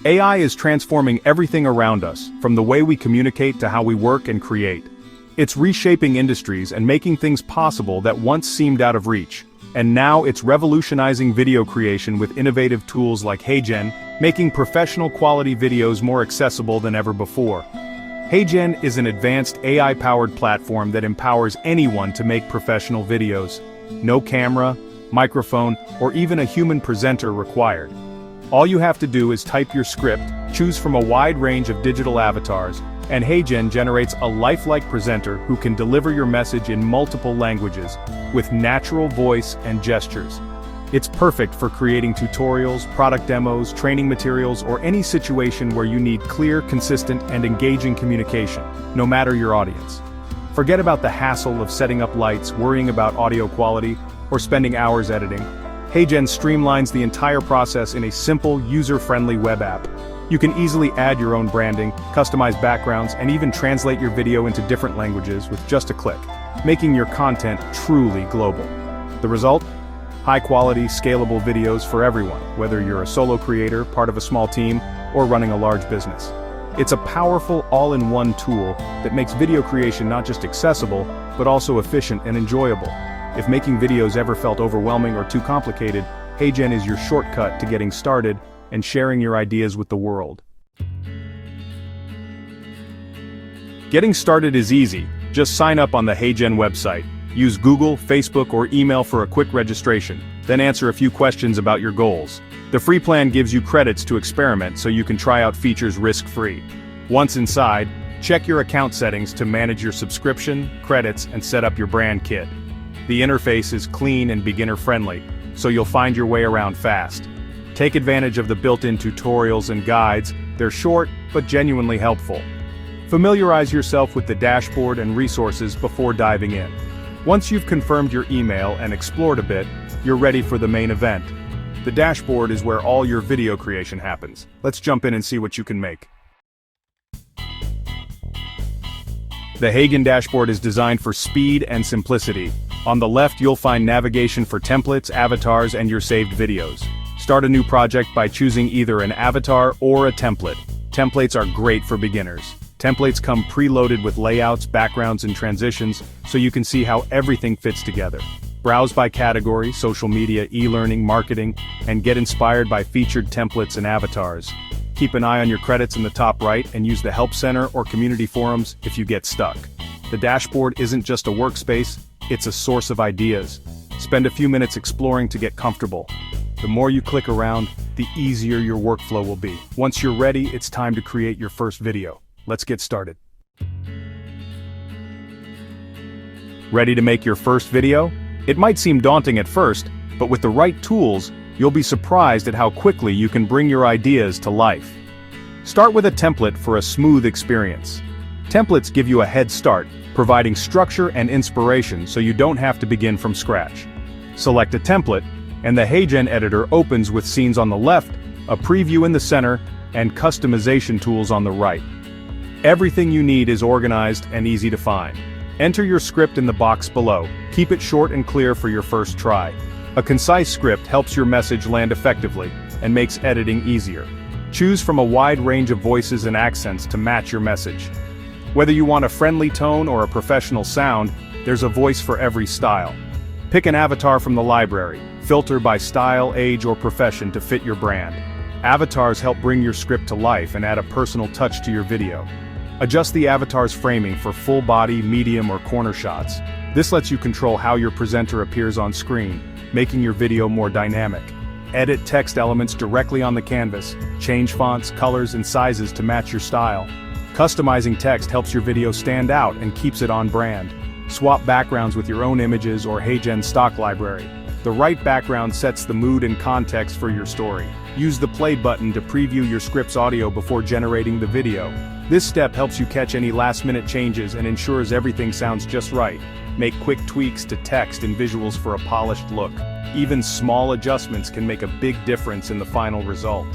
AI is transforming everything around us, from the way we communicate to how we work and create. It's reshaping industries and making things possible that once seemed out of reach. And now it's revolutionizing video creation with innovative tools like HeyGen, making professional quality videos more accessible than ever before. HeyGen is an advanced AI-powered platform that empowers anyone to make professional videos. No camera, microphone, or even a human presenter required. All you have to do is type your script, choose from a wide range of digital avatars, and HeyGen generates a lifelike presenter who can deliver your message in multiple languages, with natural voice and gestures. It's perfect for creating tutorials, product demos, training materials, or any situation where you need clear, consistent, and engaging communication, no matter your audience. Forget about the hassle of setting up lights, worrying about audio quality, or spending hours editing. HeyGen streamlines the entire process in a simple, user-friendly web app. You can easily add your own branding, customize backgrounds, and even translate your video into different languages with just a click, making your content truly global. The result? High-quality, scalable videos for everyone, whether you're a solo creator, part of a small team, or running a large business. It's a powerful, all-in-one tool that makes video creation not just accessible, but also efficient and enjoyable. If making videos ever felt overwhelming or too complicated, HeyGen is your shortcut to getting started and sharing your ideas with the world. Getting started is easy. Just sign up on the HeyGen website. Use Google, Facebook, or email for a quick registration, then answer a few questions about your goals. The free plan gives you credits to experiment so you can try out features risk-free. Once inside, check your account settings to manage your subscription, credits, and set up your brand kit. The interface is clean and beginner-friendly, so you'll find your way around fast. Take advantage of the built-in tutorials and guides. They're short, but genuinely helpful. Familiarize yourself with the dashboard and resources before diving in. Once you've confirmed your email and explored a bit, you're ready for the main event. The dashboard is where all your video creation happens. Let's jump in and see what you can make. The HeyGen dashboard is designed for speed and simplicity. On the left, you'll find navigation for templates, avatars, and your saved videos. Start a new project by choosing either an avatar or a template. Templates are great for beginners. Templates come preloaded with layouts, backgrounds, and transitions, so you can see how everything fits together. Browse by category, social media, e-learning, marketing, and get inspired by featured templates and avatars. Keep an eye on your credits in the top right and use the Help Center or community forums if you get stuck. The dashboard isn't just a workspace, it's a source of ideas. Spend a few minutes exploring to get comfortable. The more you click around, the easier your workflow will be. Once you're ready, it's time to create your first video. Let's get started. Ready to make your first video? It might seem daunting at first, but with the right tools, you'll be surprised at how quickly you can bring your ideas to life. Start with a template for a smooth experience. Templates give you a head start, providing structure and inspiration so you don't have to begin from scratch. Select a template, and the HeyGen editor opens with scenes on the left, a preview in the center, and customization tools on the right. Everything you need is organized and easy to find. Enter your script in the box below. Keep it short and clear for your first try. A concise script helps your message land effectively and makes editing easier. Choose from a wide range of voices and accents to match your message. Whether you want a friendly tone or a professional sound, there's a voice for every style. Pick an avatar from the library. Filter by style, age, or profession to fit your brand. Avatars help bring your script to life and add a personal touch to your video. Adjust the avatar's framing for full body, medium, or corner shots. This lets you control how your presenter appears on screen, making your video more dynamic. Edit text elements directly on the canvas. Change fonts, colors, and sizes to match your style. Customizing text helps your video stand out and keeps it on brand. Swap backgrounds with your own images or HeyGen stock library. The right background sets the mood and context for your story. Use the play button to preview your script's audio before generating the video. This step helps you catch any last-minute changes and ensures everything sounds just right. Make quick tweaks to text and visuals for a polished look. Even small adjustments can make a big difference in the final result.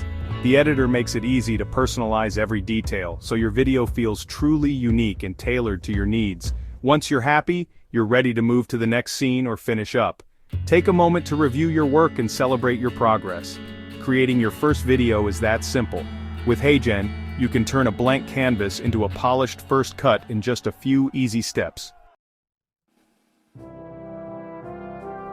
The editor makes it easy to personalize every detail, so your video feels truly unique and tailored to your needs. Once you're happy, you're ready to move to the next scene or finish up. Take a moment to review your work and celebrate your progress. Creating your first video is that simple. With HeyGen, you can turn a blank canvas into a polished first cut in just a few easy steps.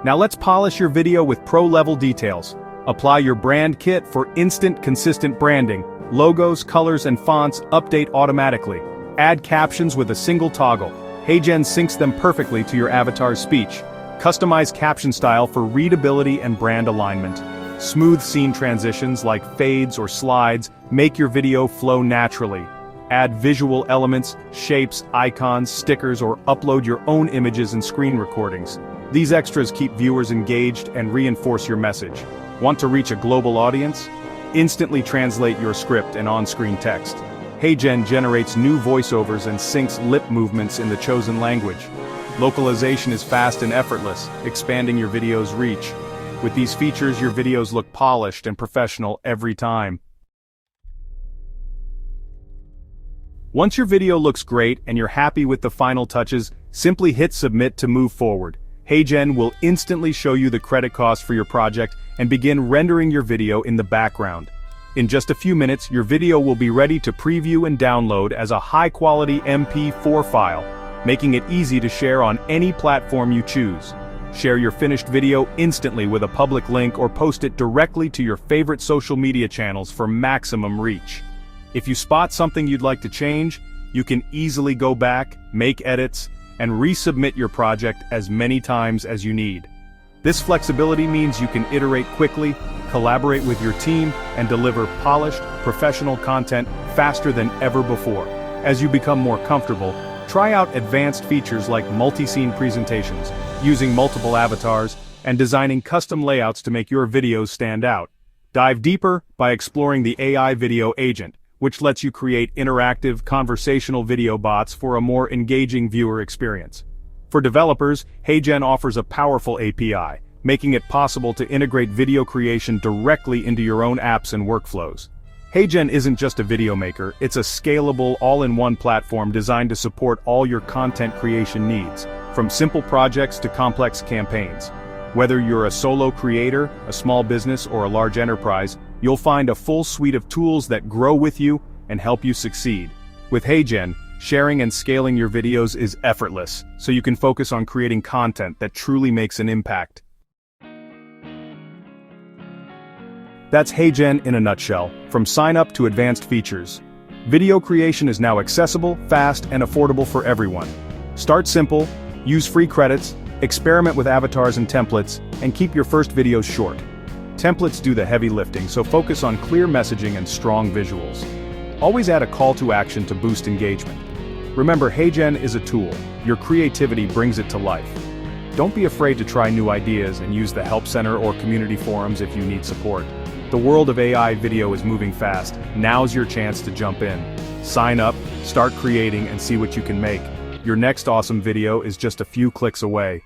Now let's polish your video with pro-level details. Apply your brand kit for instant, consistent branding. Logos, colors, and fonts update automatically. Add captions with a single toggle. HeyGen syncs them perfectly to your avatar's speech. Customize caption style for readability and brand alignment. Smooth scene transitions like fades or slides make your video flow naturally. Add visual elements, shapes, icons, stickers, or upload your own images and screen recordings. These extras keep viewers engaged and reinforce your message. Want to reach a global audience? Instantly translate your script and on-screen text. HeyGen generates new voiceovers and syncs lip movements in the chosen language. Localization is fast and effortless, expanding your video's reach. With these features, your videos look polished and professional every time. Once your video looks great and you're happy with the final touches, simply hit submit to move forward. HeyGen will instantly show you the credit cost for your project and begin rendering your video in the background. In just a few minutes, your video will be ready to preview and download as a high-quality MP4 file, making it easy to share on any platform you choose. Share your finished video instantly with a public link or post it directly to your favorite social media channels for maximum reach. If you spot something you'd like to change, you can easily go back, make edits, and resubmit your project as many times as you need. This flexibility means you can iterate quickly, collaborate with your team, and deliver polished, professional content faster than ever before. As you become more comfortable, try out advanced features like multi-scene presentations, using multiple avatars, and designing custom layouts to make your videos stand out. Dive deeper by exploring the AI Video Agent, which lets you create interactive, conversational video bots for a more engaging viewer experience. For developers, HeyGen offers a powerful API, making it possible to integrate video creation directly into your own apps and workflows. HeyGen isn't just a video maker, it's a scalable, all-in-one platform designed to support all your content creation needs, from simple projects to complex campaigns. Whether you're a solo creator, a small business, or a large enterprise, you'll find a full suite of tools that grow with you and help you succeed. With HeyGen, sharing and scaling your videos is effortless, so you can focus on creating content that truly makes an impact. That's HeyGen in a nutshell, from sign-up to advanced features. Video creation is now accessible, fast, and affordable for everyone. Start simple, use free credits, experiment with avatars and templates, and keep your first videos short. Templates do the heavy lifting, so focus on clear messaging and strong visuals. Always add a call to action to boost engagement. Remember, HeyGen is a tool. Your creativity brings it to life. Don't be afraid to try new ideas and use the Help Center or community forums if you need support. The world of AI video is moving fast. Now's your chance to jump in. Sign up, start creating, and see what you can make. Your next awesome video is just a few clicks away.